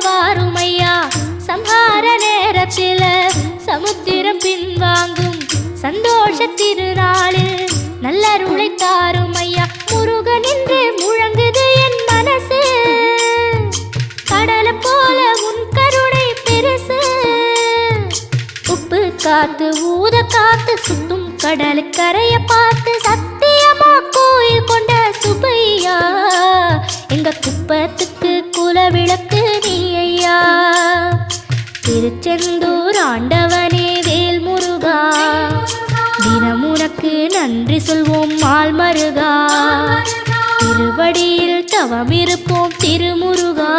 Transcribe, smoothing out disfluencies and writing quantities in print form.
வாருமையா சம்ஹார நேரத்தில சமுத்திரம் பின்வாங்கும் சந்தோஷ திருநாளில் நல்லருளை தாருமையா முருகன் என்று முழங்குது என் மனசு கடலை போல உன் கருணை பெருசு உப்பு காத்து ஊத காத்து சுத்தும் கடலு கரைய பார்த்து சத்தியமா கோயில் கொண்ட சுபையா எங்க குப்பத்துக்கு குலவிளக்கு நீ ஐயா திருச்செந்தூர் ஆண்டவனே வேல் முருகா தினம் உனக்கு நன்றி சொல்வோம் மால் மருகா திருவடியில் தவமிருப்போம் திருமுருகா